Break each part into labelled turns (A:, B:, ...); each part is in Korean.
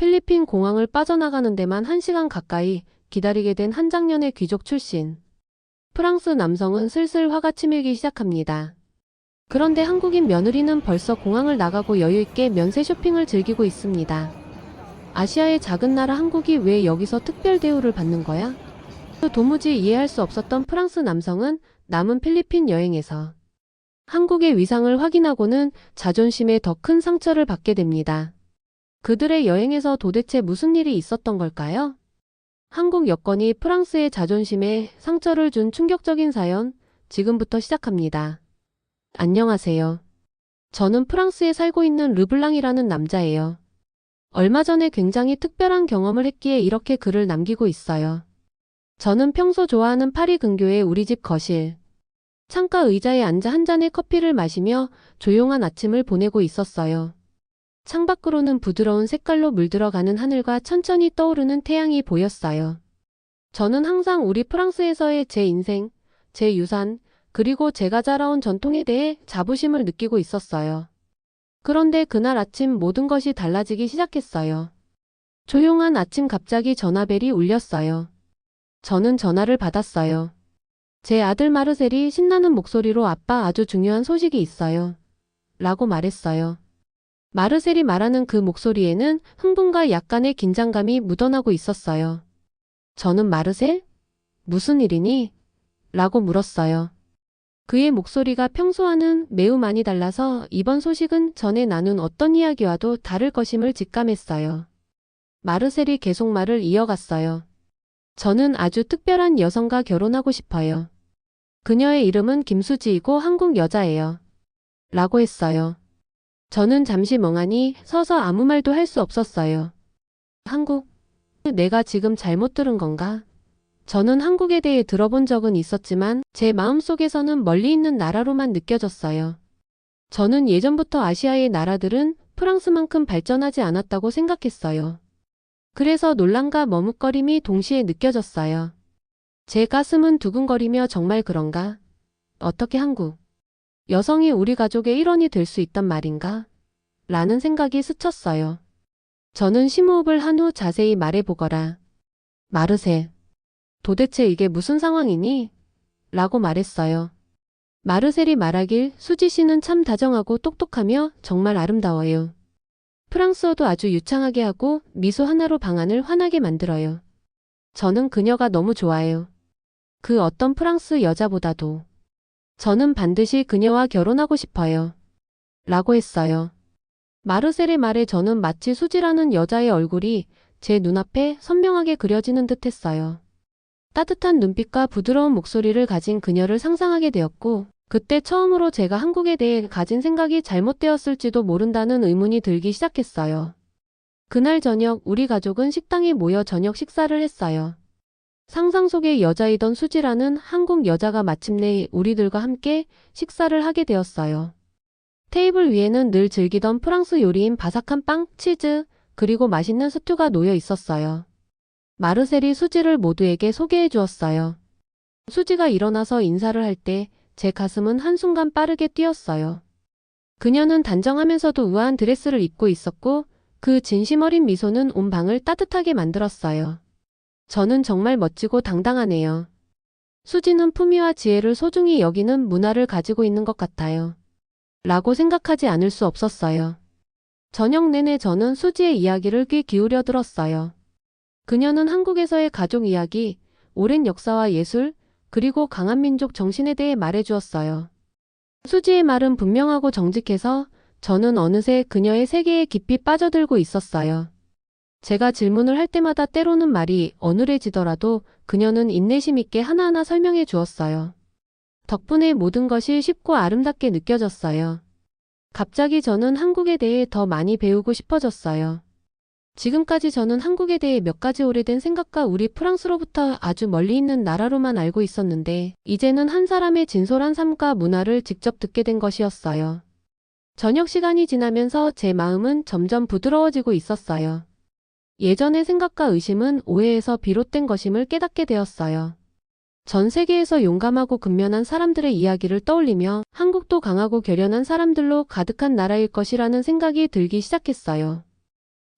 A: 필리핀 공항을 빠져나가는 데만 1시간 가까이 기다리게 된 한 장년의 귀족 출신. 프랑스 남성은 슬슬 화가 치밀기 시작합니다. 그런데 한국인 며느리는 벌써 공항을 나가고 여유있게 면세 쇼핑을 즐기고 있습니다. 아시아의 작은 나라 한국이 왜 여기서 특별 대우를 받는 거야? 도무지 이해할 수 없었던 프랑스 남성은 남은 필리핀 여행에서 한국의 위상을 확인하고는 자존심에 더 큰 상처를 받게 됩니다. 그들의 여행에서 도대체 무슨 일이 있었던 걸까요? 한국 여권이 프랑스의 자존심에 상처를 준 충격적인 사연, 지금부터 시작합니다. 안녕하세요. 저는 프랑스에 살고 있는 르블랑이라는 남자예요. 얼마 전에 굉장히 특별한 경험을 했기에 이렇게 글을 남기고 있어요. 저는 평소 좋아하는 파리 근교의 우리 집 거실, 창가 의자에 앉아 한 잔의 커피를 마시며 조용한 아침을 보내고 있었어요. 창밖으로는 부드러운 색깔로 물들어가는 하늘과 천천히 떠오르는 태양이 보였어요. 저는 항상 우리 프랑스에서의 제 인생, 제 유산, 그리고 제가 자라온 전통에 대해 자부심을 느끼고 있었어요. 그런데 그날 아침 모든 것이 달라지기 시작했어요. 조용한 아침 갑자기 전화벨이 울렸어요. 저는 전화를 받았어요. 제 아들 마르셀이 신나는 목소리로 아빠 아주 중요한 소식이 있어요. 라고 말했어요. 마르셀이 말하는 그 목소리에는 흥분과 약간의 긴장감이 묻어나고 있었어요. 저는 마르셀? 무슨 일이니? 라고 물었어요. 그의 목소리가 평소와는 매우 많이 달라서 이번 소식은 전에 나눈 어떤 이야기와도 다를 것임을 직감했어요. 마르셀이 계속 말을 이어갔어요. 저는 아주 특별한 여성과 결혼하고 싶어요. 그녀의 이름은 김수지이고 한국 여자예요. 라고 했어요. 저는 잠시 멍하니 서서 아무 말도 할 수 없었어요. 한국? 내가 지금 잘못 들은 건가? 저는 한국에 대해 들어본 적은 있었지만 제 마음속에서는 멀리 있는 나라로만 느껴졌어요. 저는 예전부터 아시아의 나라들은 프랑스만큼 발전하지 않았다고 생각했어요. 그래서 논란과 머뭇거림이 동시에 느껴졌어요. 제 가슴은 두근거리며 정말 그런가? 어떻게 한국 여성이 우리 가족의 일원이 될 수 있단 말인가? 라는 생각이 스쳤어요. 저는 심호흡을 한 후 자세히 말해보거라. 마르셀. 도대체 이게 무슨 상황이니? 라고 말했어요. 마르셀이 말하길 수지 씨는 참 다정하고 똑똑하며 정말 아름다워요. 프랑스어도 아주 유창하게 하고 미소 하나로 방안을 환하게 만들어요. 저는 그녀가 너무 좋아요. 그 어떤 프랑스 여자보다도. 저는 반드시 그녀와 결혼하고 싶어요. 라고 했어요. 마르셀의 말에 저는 마치 수지라는 여자의 얼굴이 제 눈앞에 선명하게 그려지는 듯 했어요. 따뜻한 눈빛과 부드러운 목소리를 가진 그녀를 상상하게 되었고, 그때 처음으로 제가 한국에 대해 가진 생각이 잘못되었을지도 모른다는 의문이 들기 시작했어요. 그날 저녁 우리 가족은 식당에 모여 저녁 식사를 했어요. 상상 속의 여자이던 수지라는 한국 여자가 마침내 우리들과 함께 식사를 하게 되었어요. 테이블 위에는 늘 즐기던 프랑스 요리인 바삭한 빵, 치즈, 그리고 맛있는 스튜가 놓여 있었어요. 마르셀이 수지를 모두에게 소개해 주었어요. 수지가 일어나서 인사를 할 때 제 가슴은 한순간 빠르게 뛰었어요. 그녀는 단정하면서도 우아한 드레스를 입고 있었고 그 진심 어린 미소는 온 방을 따뜻하게 만들었어요. 저는 정말 멋지고 당당하네요. 수지는 품위와 지혜를 소중히 여기는 문화를 가지고 있는 것 같아요. 라고 생각하지 않을 수 없었어요. 저녁 내내 저는 수지의 이야기를 귀 기울여 들었어요. 그녀는 한국에서의 가족 이야기, 오랜 역사와 예술, 그리고 강한 민족 정신에 대해 말해주었어요. 수지의 말은 분명하고 정직해서 저는 어느새 그녀의 세계에 깊이 빠져들고 있었어요. 제가 질문을 할 때마다 때로는 말이 어눌해지더라도 그녀는 인내심 있게 하나하나 설명해 주었어요. 덕분에 모든 것이 쉽고 아름답게 느껴졌어요. 갑자기 저는 한국에 대해 더 많이 배우고 싶어졌어요. 지금까지 저는 한국에 대해 몇 가지 오래된 생각과 우리 프랑스로부터 아주 멀리 있는 나라로만 알고 있었는데 이제는 한 사람의 진솔한 삶과 문화를 직접 듣게 된 것이었어요. 저녁 시간이 지나면서 제 마음은 점점 부드러워지고 있었어요. 예전의 생각과 의심은 오해에서 비롯된 것임을 깨닫게 되었어요. 전 세계에서 용감하고 근면한 사람들의 이야기를 떠올리며 한국도 강하고 결연한 사람들로 가득한 나라일 것이라는 생각이 들기 시작했어요.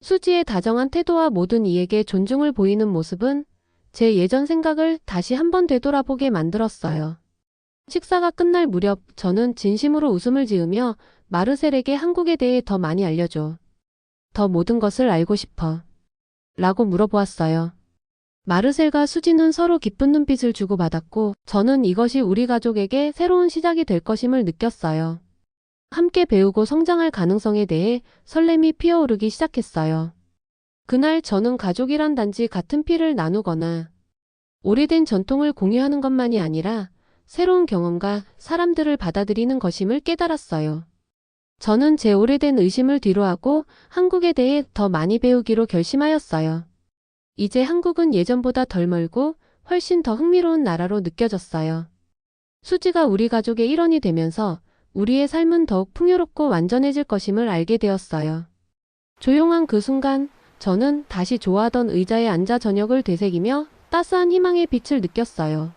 A: 수지의 다정한 태도와 모든 이에게 존중을 보이는 모습은 제 예전 생각을 다시 한번 되돌아보게 만들었어요. 식사가 끝날 무렵 저는 진심으로 웃음을 지으며 마르셀에게 한국에 대해 더 많이 알려줘. 더 모든 것을 알고 싶어. 라고 물어보았어요. 마르셀과 수지는 서로 기쁜 눈빛을 주고받았고 저는 이것이 우리 가족에게 새로운 시작이 될 것임을 느꼈어요. 함께 배우고 성장할 가능성에 대해 설렘이 피어오르기 시작했어요. 그날 저는 가족이란 단지 같은 피를 나누거나 오래된 전통을 공유하는 것만이 아니라 새로운 경험과 사람들을 받아들이는 것임을 깨달았어요. 저는 제 오래된 의심을 뒤로하고 한국에 대해 더 많이 배우기로 결심하였어요. 이제 한국은 예전보다 덜 멀고 훨씬 더 흥미로운 나라로 느껴졌어요. 수지가 우리 가족의 일원이 되면서 우리의 삶은 더욱 풍요롭고 완전해질 것임을 알게 되었어요. 조용한 그 순간 저는 다시 좋아하던 의자에 앉아 저녁을 되새기며 따스한 희망의 빛을 느꼈어요.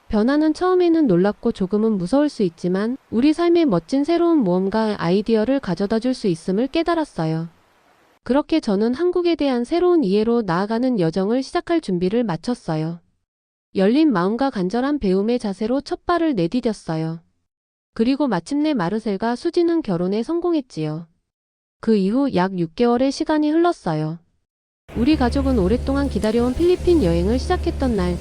A: 변화는 처음에는 놀랍고 조금은 무서울 수 있지만 우리 삶에 멋진 새로운 모험과 아이디어를 가져다 줄 수 있음을 깨달았어요. 그렇게 저는 한국에 대한 새로운 이해로 나아가는 여정을 시작할 준비를 마쳤어요. 열린 마음과 간절한 배움의 자세로 첫 발을 내디뎠어요. 그리고 마침내 마르셀과 수지는 결혼에 성공했지요. 그 이후 약 6개월의 시간이 흘렀어요. 우리 가족은 오랫동안 기다려온 필리핀 여행을 시작했던 날,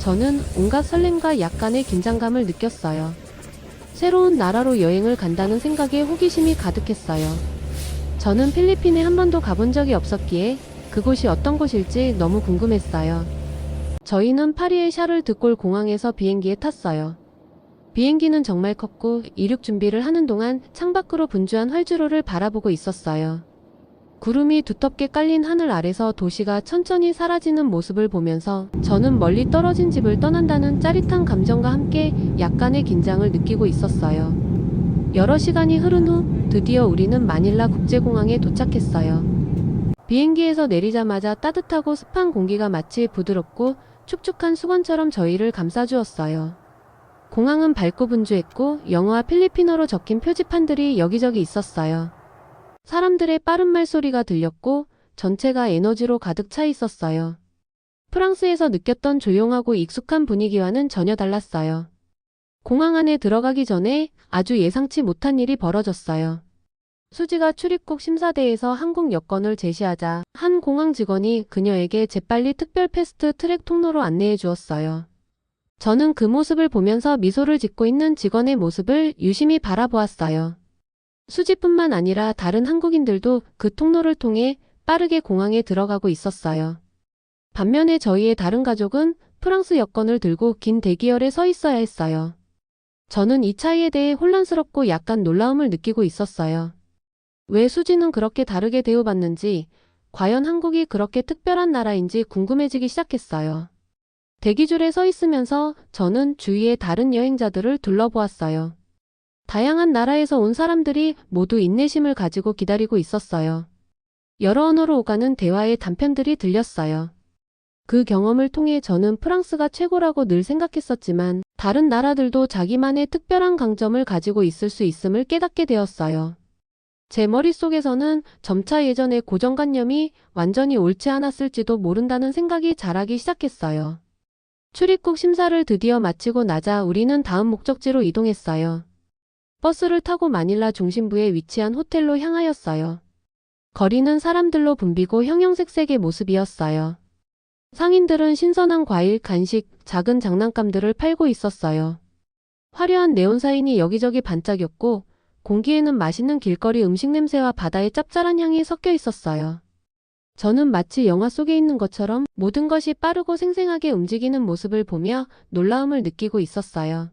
A: 저는 온갖 설렘과 약간의 긴장감을 느꼈어요. 새로운 나라로 여행을 간다는 생각에 호기심이 가득했어요. 저는 필리핀에 한 번도 가본 적이 없었기에 그곳이 어떤 곳일지 너무 궁금했어요. 저희는 파리의 샤를 드골 공항에서 비행기에 탔어요. 비행기는 정말 컸고 이륙 준비를 하는 동안 창밖으로 분주한 활주로를 바라보고 있었어요. 구름이 두텁게 깔린 하늘 아래서 도시가 천천히 사라지는 모습을 보면서 저는 멀리 떨어진 집을 떠난다는 짜릿한 감정과 함께 약간의 긴장을 느끼고 있었어요. 여러 시간이 흐른 후 드디어 우리는 마닐라 국제공항에 도착했어요. 비행기에서 내리자마자 따뜻하고 습한 공기가 마치 부드럽고 축축한 수건처럼 저희를 감싸주었어요. 공항은 밝고 분주했고 영어와 필리핀어로 적힌 표지판들이 여기저기 있었어요. 사람들의 빠른 말소리가 들렸고 전체가 에너지로 가득 차 있었어요. 프랑스에서 느꼈던 조용하고 익숙한 분위기와는 전혀 달랐어요. 공항 안에 들어가기 전에 아주 예상치 못한 일이 벌어졌어요. 수지가 출입국 심사대에서 한국 여권을 제시하자 한 공항 직원이 그녀에게 재빨리 특별 패스트 트랙 통로로 안내해 주었어요. 저는 그 모습을 보면서 미소를 짓고 있는 직원의 모습을 유심히 바라보았어요. 수지뿐만 아니라 다른 한국인들도 그 통로를 통해 빠르게 공항에 들어가고 있었어요. 반면에 저희의 다른 가족은 프랑스 여권을 들고 긴 대기열에 서 있어야 했어요. 저는 이 차이에 대해 혼란스럽고 약간 놀라움을 느끼고 있었어요. 왜 수지는 그렇게 다르게 대우받는지, 과연 한국이 그렇게 특별한 나라인지 궁금해지기 시작했어요. 대기줄에 서 있으면서 저는 주위의 다른 여행자들을 둘러보았어요. 다양한 나라에서 온 사람들이 모두 인내심을 가지고 기다리고 있었어요. 여러 언어로 오가는 대화의 단편들이 들렸어요. 그 경험을 통해 저는 프랑스가 최고라고 늘 생각했었지만 다른 나라들도 자기만의 특별한 강점을 가지고 있을 수 있음을 깨닫게 되었어요. 제 머릿속에서는 점차 예전의 고정관념이 완전히 옳지 않았을지도 모른다는 생각이 자라기 시작했어요. 출입국 심사를 드디어 마치고 나자 우리는 다음 목적지로 이동했어요. 버스를 타고 마닐라 중심부에 위치한 호텔로 향하였어요. 거리는 사람들로 붐비고 형형색색의 모습이었어요. 상인들은 신선한 과일, 간식, 작은 장난감들을 팔고 있었어요. 화려한 네온 사인이 여기저기 반짝였고 공기에는 맛있는 길거리 음식 냄새와 바다의 짭짤한 향이 섞여 있었어요. 저는 마치 영화 속에 있는 것처럼 모든 것이 빠르고 생생하게 움직이는 모습을 보며 놀라움을 느끼고 있었어요.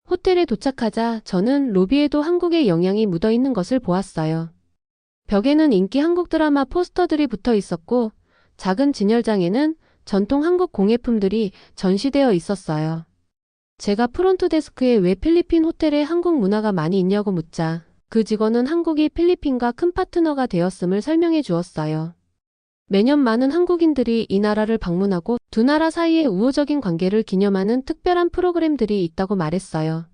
A: 호텔에 도착하자 저는 로비에도 한국의 영향이 묻어 있는 것을 보았어요. 벽에는 인기 한국 드라마 포스터들이 붙어 있었고 작은 진열장에는 전통 한국 공예품들이 전시되어 있었어요. 제가 프론트 데스크에 왜 필리핀 호텔에 한국 문화가 많이 있냐고 묻자 그 직원은 한국이 필리핀과 큰 파트너가 되었음을 설명해 주었어요. 매년 많은 한국인들이 이 나라를 방문하고 두 나라 사이의 우호적인 관계를 기념하는 특별한 프로그램들이 있다고 말했어요.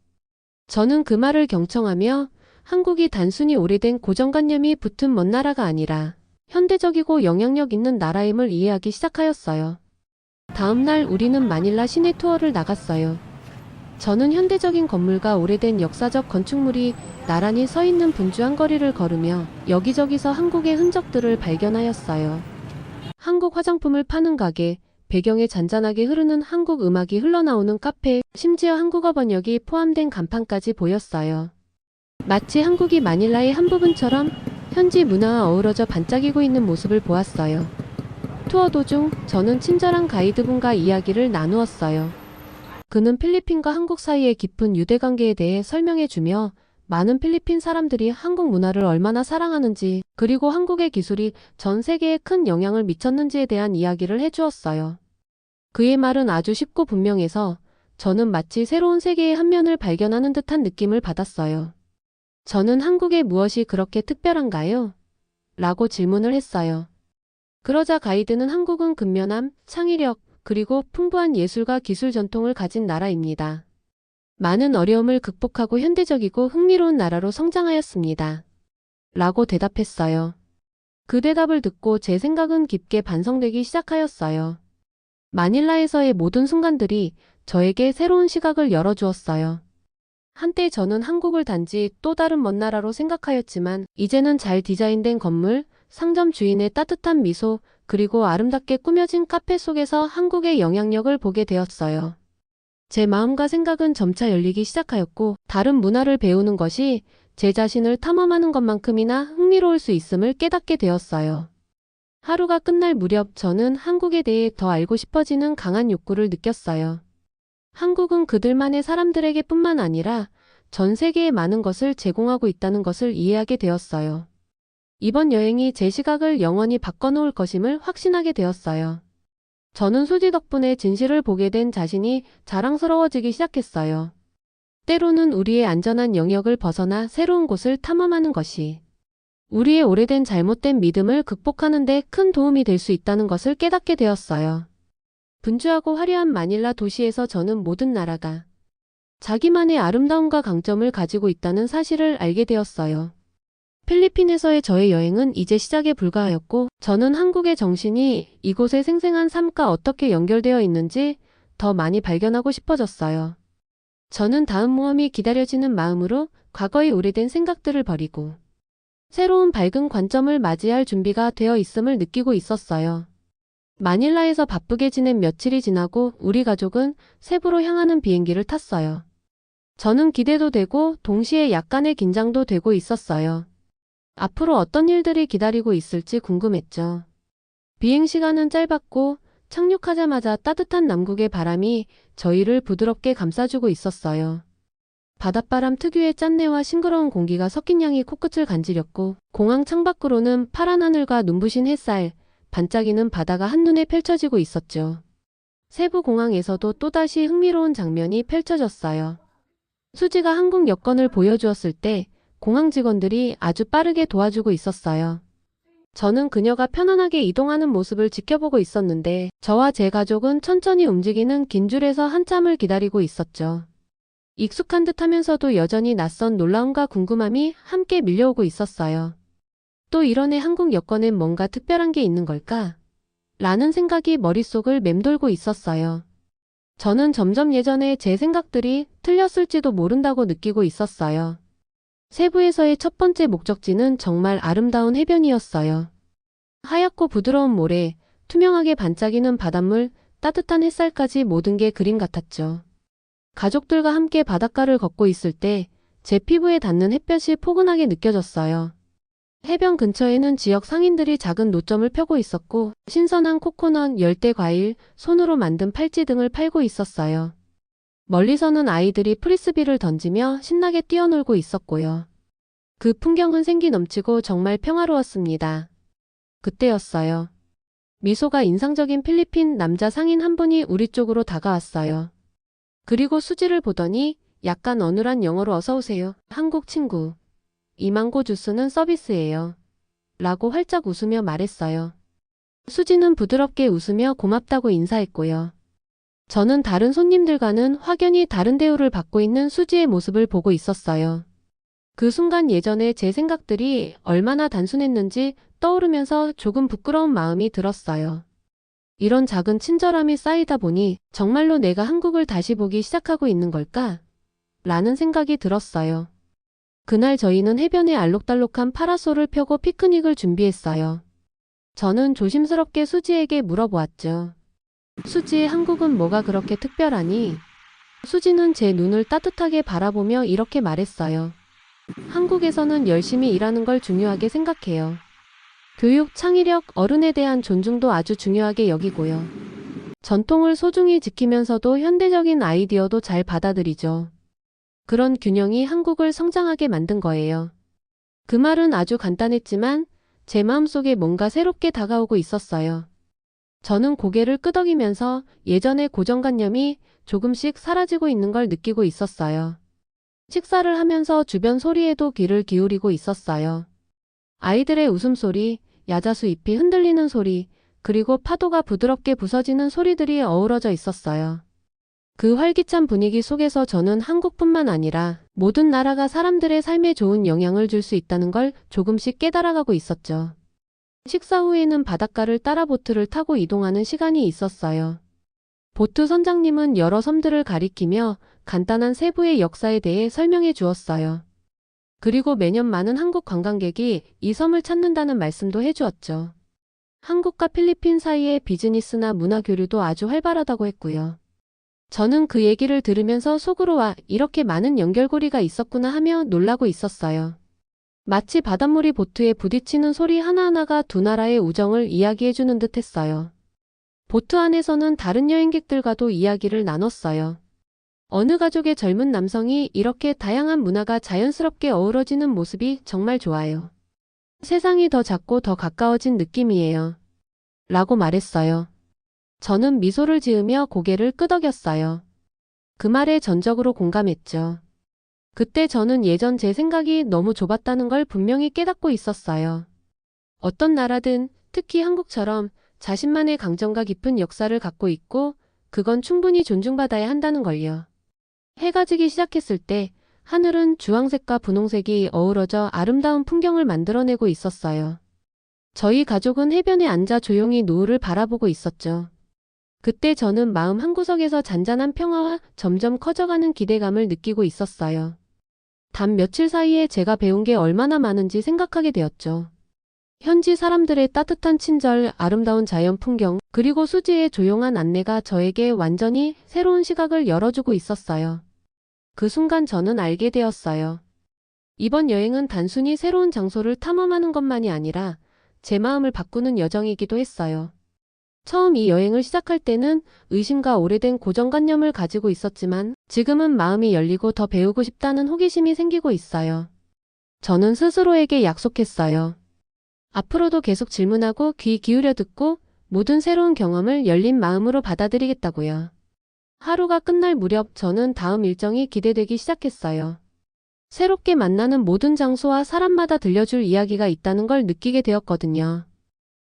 A: 저는 그 말을 경청하며 한국이 단순히 오래된 고정관념이 붙은 먼 나라가 아니라 현대적이고 영향력 있는 나라임을 이해하기 시작하였어요. 다음 날 우리는 마닐라 시내 투어를 나갔어요. 저는 현대적인 건물과 오래된 역사적 건축물이 나란히 서 있는 분주한 거리를 걸으며 여기저기서 한국의 흔적들을 발견하였어요. 한국 화장품을 파는 가게, 배경에 잔잔하게 흐르는 한국 음악이 흘러나오는 카페, 심지어 한국어 번역이 포함된 간판까지 보였어요. 마치 한국이 마닐라의 한 부분처럼 현지 문화와 어우러져 반짝이고 있는 모습을 보았어요. 투어 도중 저는 친절한 가이드분과 이야기를 나누었어요. 그는 필리핀과 한국 사이의 깊은 유대관계에 대해 설명해주며 많은 필리핀 사람들이 한국 문화를 얼마나 사랑하는지, 그리고 한국의 기술이 전 세계에 큰 영향을 미쳤는지에 대한 이야기를 해주었어요. 그의 말은 아주 쉽고 분명해서 저는 마치 새로운 세계의 한 면을 발견하는 듯한 느낌을 받았어요. 저는 한국의 무엇이 그렇게 특별한가요? 라고 질문을 했어요. 그러자 가이드는 한국은 근면함, 창의력, 그리고 풍부한 예술과 기술 전통을 가진 나라입니다. 많은 어려움을 극복하고 현대적이고 흥미로운 나라로 성장하였습니다. 라고 대답했어요. 그 대답을 듣고 제 생각은 깊게 반성되기 시작하였어요. 마닐라에서의 모든 순간들이 저에게 새로운 시각을 열어주었어요. 한때 저는 한국을 단지 또 다른 먼 나라로 생각하였지만 이제는 잘 디자인된 건물, 상점 주인의 따뜻한 미소, 그리고 아름답게 꾸며진 카페 속에서 한국의 영향력을 보게 되었어요. 제 마음과 생각은 점차 열리기 시작하였고 다른 문화를 배우는 것이 제 자신을 탐험하는 것만큼이나 흥미로울 수 있음을 깨닫게 되었어요. 하루가 끝날 무렵 저는 한국에 대해 더 알고 싶어지는 강한 욕구를 느꼈어요. 한국은 그들만의 사람들에게 뿐만 아니라 전 세계에 많은 것을 제공하고 있다는 것을 이해하게 되었어요. 이번 여행이 제 시각을 영원히 바꿔놓을 것임을 확신하게 되었어요. 저는 수지 덕분에 진실을 보게 된 자신이 자랑스러워지기 시작했어요. 때로는 우리의 안전한 영역을 벗어나 새로운 곳을 탐험하는 것이 우리의 오래된 잘못된 믿음을 극복하는 데 큰 도움이 될 수 있다는 것을 깨닫게 되었어요. 분주하고 화려한 마닐라 도시에서 저는 모든 나라가 자기만의 아름다움과 강점을 가지고 있다는 사실을 알게 되었어요. 필리핀에서의 저의 여행은 이제 시작에 불과하였고 저는 한국의 정신이 이곳의 생생한 삶과 어떻게 연결되어 있는지 더 많이 발견하고 싶어졌어요. 저는 다음 모험이 기다려지는 마음으로 과거의 오래된 생각들을 버리고 새로운 밝은 관점을 맞이할 준비가 되어 있음을 느끼고 있었어요. 마닐라에서 바쁘게 지낸 며칠이 지나고 우리 가족은 세부로 향하는 비행기를 탔어요. 저는 기대도 되고 동시에 약간의 긴장도 되고 있었어요. 앞으로 어떤 일들이 기다리고 있을지 궁금했죠. 비행 시간은 짧았고 착륙하자마자 따뜻한 남극의 바람이 저희를 부드럽게 감싸주고 있었어요. 바닷바람 특유의 짠내와 싱그러운 공기가 섞인 향이 코끝을 간지렸고 공항 창밖으로는 파란 하늘과 눈부신 햇살, 반짝이는 바다가 한눈에 펼쳐지고 있었죠. 세부 공항에서도 또다시 흥미로운 장면이 펼쳐졌어요. 수지가 한국 여권을 보여주었을 때 공항 직원들이 아주 빠르게 도와주고 있었어요. 저는 그녀가 편안하게 이동하는 모습을 지켜보고 있었는데 저와 제 가족은 천천히 움직이는 긴 줄에서 한참을 기다리고 있었죠. 익숙한 듯 하면서도 여전히 낯선 놀라움과 궁금함이 함께 밀려오고 있었어요. 또 이런 애 한국 여권엔 뭔가 특별한 게 있는 걸까? 라는 생각이 머릿속을 맴돌고 있었어요. 저는 점점 예전에 제 생각들이 틀렸을지도 모른다고 느끼고 있었어요. 세부에서의 첫 번째 목적지는 정말 아름다운 해변이었어요. 하얗고 부드러운 모래, 투명하게 반짝이는 바닷물, 따뜻한 햇살까지 모든 게 그림 같았죠. 가족들과 함께 바닷가를 걷고 있을 때 제 피부에 닿는 햇볕이 포근하게 느껴졌어요. 해변 근처에는 지역 상인들이 작은 노점을 펴고 있었고 신선한 코코넛, 열대 과일, 손으로 만든 팔찌 등을 팔고 있었어요. 멀리서는 아이들이 프리스비를 던지며 신나게 뛰어놀고 있었고요. 그 풍경은 생기 넘치고 정말 평화로웠습니다. 그때였어요. 미소가 인상적인 필리핀 남자 상인 한 분이 우리 쪽으로 다가왔어요. 그리고 수지를 보더니 약간 어눌한 영어로 어서 오세요. 한국 친구. 이 망고 주스는 서비스예요. 라고 활짝 웃으며 말했어요. 수지는 부드럽게 웃으며 고맙다고 인사했고요. 저는 다른 손님들과는 확연히 다른 대우를 받고 있는 수지의 모습을 보고 있었어요. 그 순간 예전에 제 생각들이 얼마나 단순했는지 떠오르면서 조금 부끄러운 마음이 들었어요. 이런 작은 친절함이 쌓이다 보니 정말로 내가 한국을 다시 보기 시작하고 있는 걸까? 라는 생각이 들었어요. 그날 저희는 해변에 알록달록한 파라솔을 펴고 피크닉을 준비했어요. 저는 조심스럽게 수지에게 물어보았죠. 수지, 한국은 뭐가 그렇게 특별하니? 수지는 제 눈을 따뜻하게 바라보며 이렇게 말했어요. 한국에서는 열심히 일하는 걸 중요하게 생각해요. 교육, 창의력, 어른에 대한 존중도 아주 중요하게 여기고요. 전통을 소중히 지키면서도 현대적인 아이디어도 잘 받아들이죠. 그런 균형이 한국을 성장하게 만든 거예요. 그 말은 아주 간단했지만 제 마음속에 뭔가 새롭게 다가오고 있었어요. 저는 고개를 끄덕이면서 예전의 고정관념이 조금씩 사라지고 있는 걸 느끼고 있었어요. 식사를 하면서 주변 소리에도 귀를 기울이고 있었어요. 아이들의 웃음소리, 야자수 잎이 흔들리는 소리, 그리고 파도가 부드럽게 부서지는 소리들이 어우러져 있었어요. 그 활기찬 분위기 속에서 저는 한국뿐만 아니라 모든 나라가 사람들의 삶에 좋은 영향을 줄 수 있다는 걸 조금씩 깨달아가고 있었죠. 식사 후에는 바닷가를 따라 보트를 타고 이동하는 시간이 있었어요. 보트 선장님은 여러 섬들을 가리키며 간단한 세부의 역사에 대해 설명해 주었어요. 그리고 매년 많은 한국 관광객이 이 섬을 찾는다는 말씀도 해주었죠. 한국과 필리핀 사이의 비즈니스나 문화 교류도 아주 활발하다고 했고요. 저는 그 얘기를 들으면서 속으로 와, 이렇게 많은 연결고리가 있었구나 하며 놀라고 있었어요. 마치 바닷물이 보트에 부딪히는 소리 하나하나가 두 나라의 우정을 이야기해주는 듯 했어요. 보트 안에서는 다른 여행객들과도 이야기를 나눴어요. 어느 가족의 젊은 남성이 이렇게 다양한 문화가 자연스럽게 어우러지는 모습이 정말 좋아요. 세상이 더 작고 더 가까워진 느낌이에요. 라고 말했어요. 저는 미소를 지으며 고개를 끄덕였어요. 그 말에 전적으로 공감했죠. 그때 저는 예전 제 생각이 너무 좁았다는 걸 분명히 깨닫고 있었어요. 어떤 나라든 특히 한국처럼 자신만의 강점과 깊은 역사를 갖고 있고 그건 충분히 존중받아야 한다는 걸요. 해가 지기 시작했을 때 하늘은 주황색과 분홍색이 어우러져 아름다운 풍경을 만들어내고 있었어요. 저희 가족은 해변에 앉아 조용히 노을을 바라보고 있었죠. 그때 저는 마음 한구석에서 잔잔한 평화와 점점 커져가는 기대감을 느끼고 있었어요. 단 며칠 사이에 제가 배운 게 얼마나 많은지 생각하게 되었죠. 현지 사람들의 따뜻한 친절, 아름다운 자연 풍경, 그리고 수지의 조용한 안내가 저에게 완전히 새로운 시각을 열어주고 있었어요. 그 순간 저는 알게 되었어요. 이번 여행은 단순히 새로운 장소를 탐험하는 것만이 아니라 제 마음을 바꾸는 여정이기도 했어요. 처음 이 여행을 시작할 때는 의심과 오래된 고정관념을 가지고 있었지만 지금은 마음이 열리고 더 배우고 싶다는 호기심이 생기고 있어요. 저는 스스로에게 약속했어요. 앞으로도 계속 질문하고 귀 기울여 듣고 모든 새로운 경험을 열린 마음으로 받아들이겠다고요. 하루가 끝날 무렵 저는 다음 일정이 기대되기 시작했어요. 새롭게 만나는 모든 장소와 사람마다 들려줄 이야기가 있다는 걸 느끼게 되었거든요.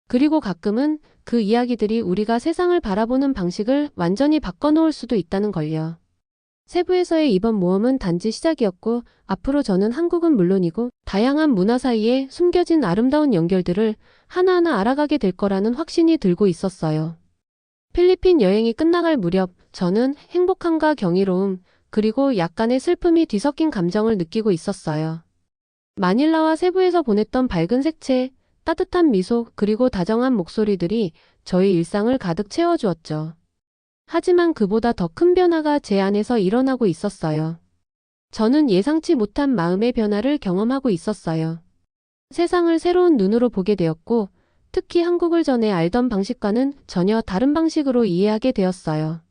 A: 그리고 가끔은 그 이야기들이 우리가 세상을 바라보는 방식을 완전히 바꿔놓을 수도 있다는 걸요. 세부에서의 이번 모험은 단지 시작이었고 앞으로 저는 한국은 물론이고 다양한 문화 사이에 숨겨진 아름다운 연결들을 하나하나 알아가게 될 거라는 확신이 들고 있었어요. 필리핀 여행이 끝나갈 무렵 저는 행복함과 경이로움 그리고 약간의 슬픔이 뒤섞인 감정을 느끼고 있었어요. 마닐라와 세부에서 보냈던 밝은 색채, 따뜻한 미소 그리고 다정한 목소리들이 저희 일상을 가득 채워주었죠. 하지만 그보다 더 큰 변화가 제 안에서 일어나고 있었어요. 저는 예상치 못한 마음의 변화를 경험하고 있었어요. 세상을 새로운 눈으로 보게 되었고 특히 한국을 전에 알던 방식과는 전혀 다른 방식으로 이해하게 되었어요.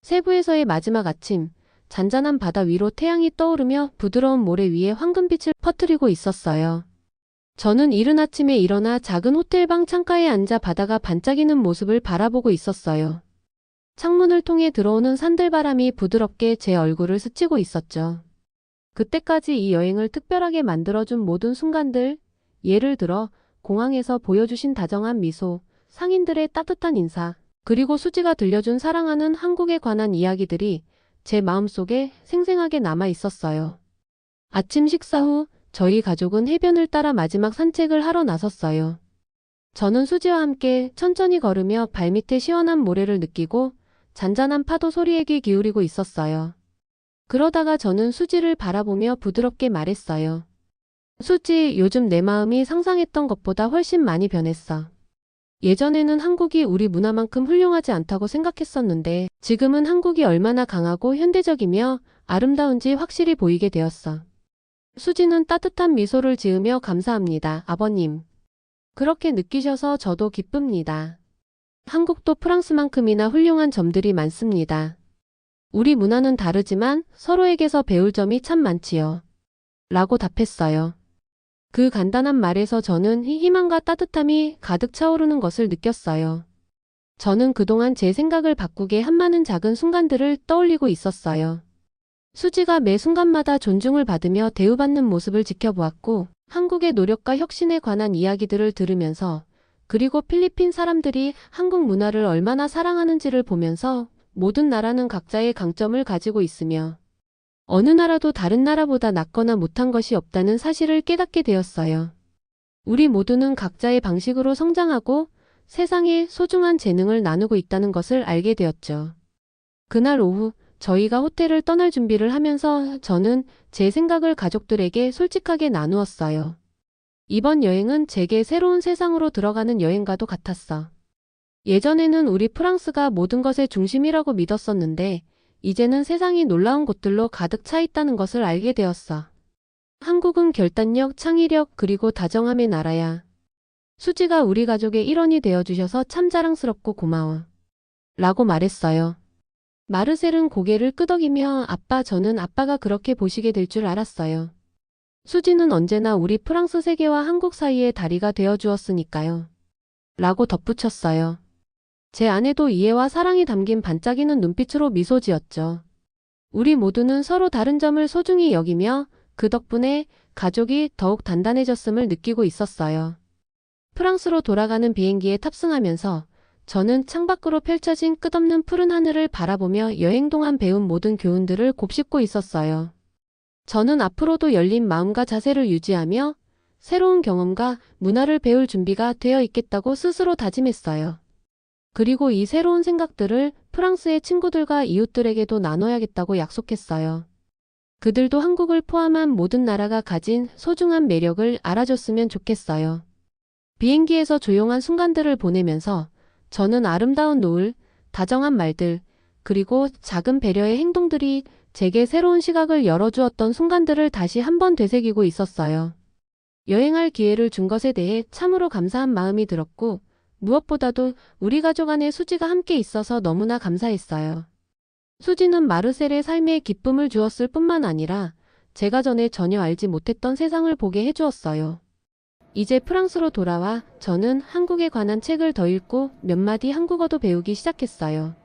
A: 세부에서의 마지막 아침, 잔잔한 바다 위로 태양이 떠오르며 부드러운 모래 위에 황금빛을 퍼뜨리고 있었어요. 저는 이른 아침에 일어나 작은 호텔방 창가에 앉아 바다가 반짝이는 모습을 바라보고 있었어요. 창문을 통해 들어오는 산들바람이 부드럽게 제 얼굴을 스치고 있었죠. 그때까지 이 여행을 특별하게 만들어준 모든 순간들, 예를 들어 공항에서 보여주신 다정한 미소, 상인들의 따뜻한 인사, 그리고 수지가 들려준 사랑하는 한국에 관한 이야기들이 제 마음속에 생생하게 남아 있었어요. 아침 식사 후 저희 가족은 해변을 따라 마지막 산책을 하러 나섰어요. 저는 수지와 함께 천천히 걸으며 발밑에 시원한 모래를 느끼고 잔잔한 파도 소리에 귀 기울이고 있었어요. 그러다가 저는 수지를 바라보며 부드럽게 말했어요. 수지, 요즘 내 마음이 상상했던 것보다 훨씬 많이 변했어. 예전에는 한국이 우리 문화만큼 훌륭하지 않다고 생각했었는데 지금은 한국이 얼마나 강하고 현대적이며 아름다운지 확실히 보이게 되었어. 수지는 따뜻한 미소를 지으며 감사합니다, 아버님. 그렇게 느끼셔서 저도 기쁩니다. 한국도 프랑스만큼이나 훌륭한 점들이 많습니다. 우리 문화는 다르지만 서로에게서 배울 점이 참 많지요. 라고 답했어요. 그 간단한 말에서 저는 희망과 따뜻함이 가득 차오르는 것을 느꼈어요. 저는 그동안 제 생각을 바꾸게 한 많은 작은 순간들을 떠올리고 있었어요. 수지가 매 순간마다 존중을 받으며 대우받는 모습을 지켜보았고, 한국의 노력과 혁신에 관한 이야기들을 들으면서, 그리고 필리핀 사람들이 한국 문화를 얼마나 사랑하는지를 보면서 모든 나라는 각자의 강점을 가지고 있으며 어느 나라도 다른 나라보다 낫거나 못한 것이 없다는 사실을 깨닫게 되었어요. 우리 모두는 각자의 방식으로 성장하고 세상에 소중한 재능을 나누고 있다는 것을 알게 되었죠. 그날 오후 저희가 호텔을 떠날 준비를 하면서 저는 제 생각을 가족들에게 솔직하게 나누었어요. 이번 여행은 제게 새로운 세상으로 들어가는 여행과도 같았어. 예전에는 우리 프랑스가 모든 것의 중심이라고 믿었었는데 이제는 세상이 놀라운 곳들로 가득 차 있다는 것을 알게 되었어. 한국은 결단력, 창의력, 그리고 다정함의 나라야. 수지가 우리 가족의 일원이 되어주셔서 참 자랑스럽고 고마워. 라고 말했어요. 마르셀은 고개를 끄덕이며 아빠, 저는 아빠가 그렇게 보시게 될 줄 알았어요. 수지는 언제나 우리 프랑스 세계와 한국 사이의 다리가 되어주었으니까요. 라고 덧붙였어요. 제 아내도 이해와 사랑이 담긴 반짝이는 눈빛으로 미소 지었죠. 우리 모두는 서로 다른 점을 소중히 여기며 그 덕분에 가족이 더욱 단단해졌음을 느끼고 있었어요. 프랑스로 돌아가는 비행기에 탑승하면서 저는 창밖으로 펼쳐진 끝없는 푸른 하늘을 바라보며 여행 동안 배운 모든 교훈들을 곱씹고 있었어요. 저는 앞으로도 열린 마음과 자세를 유지하며 새로운 경험과 문화를 배울 준비가 되어 있겠다고 스스로 다짐했어요. 그리고 이 새로운 생각들을 프랑스의 친구들과 이웃들에게도 나눠야겠다고 약속했어요. 그들도 한국을 포함한 모든 나라가 가진 소중한 매력을 알아줬으면 좋겠어요. 비행기에서 조용한 순간들을 보내면서 저는 아름다운 노을, 다정한 말들, 그리고 작은 배려의 행동들이 제게 새로운 시각을 열어주었던 순간들을 다시 한번 되새기고 있었어요. 여행할 기회를 준 것에 대해 참으로 감사한 마음이 들었고 무엇보다도 우리 가족 안에 수지가 함께 있어서 너무나 감사했어요. 수지는 마르셀의 삶에 기쁨을 주었을 뿐만 아니라 제가 전에 전혀 알지 못했던 세상을 보게 해주었어요. 이제 프랑스로 돌아와 저는 한국에 관한 책을 더 읽고 몇 마디 한국어도 배우기 시작했어요.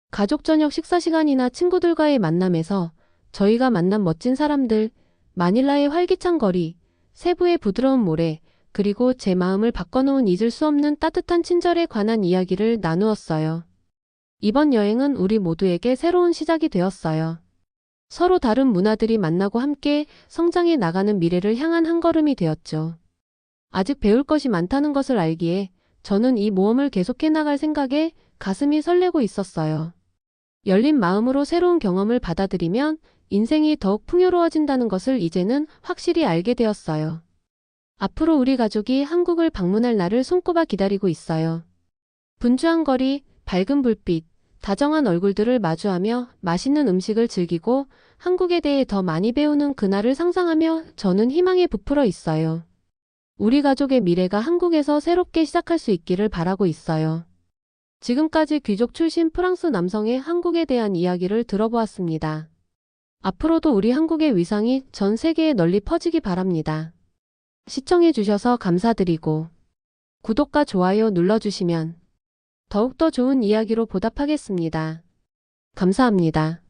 A: 가족 저녁 식사 시간이나 친구들과의 만남에서 저희가 만난 멋진 사람들, 마닐라의 활기찬 거리, 세부의 부드러운 모래, 그리고 제 마음을 바꿔놓은 잊을 수 없는 따뜻한 친절에 관한 이야기를 나누었어요. 이번 여행은 우리 모두에게 새로운 시작이 되었어요. 서로 다른 문화들이 만나고 함께 성장해 나가는 미래를 향한 한 걸음이 되었죠. 아직 배울 것이 많다는 것을 알기에 저는 이 모험을 계속해 나갈 생각에 가슴이 설레고 있었어요. 열린 마음으로 새로운 경험을 받아들이면 인생이 더욱 풍요로워진다는 것을 이제는 확실히 알게 되었어요. 앞으로 우리 가족이 한국을 방문할 날을 손꼽아 기다리고 있어요. 분주한 거리, 밝은 불빛, 다정한 얼굴들을 마주하며 맛있는 음식을 즐기고 한국에 대해 더 많이 배우는 그날을 상상하며 저는 희망에 부풀어 있어요. 우리 가족의 미래가 한국에서 새롭게 시작할 수 있기를 바라고 있어요. 지금까지 귀족 출신 프랑스 남성의 한국에 대한 이야기를 들어보았습니다. 앞으로도 우리 한국의 위상이 전 세계에 널리 퍼지기 바랍니다. 시청해주셔서 감사드리고 구독과 좋아요 눌러주시면 더욱더 좋은 이야기로 보답하겠습니다. 감사합니다.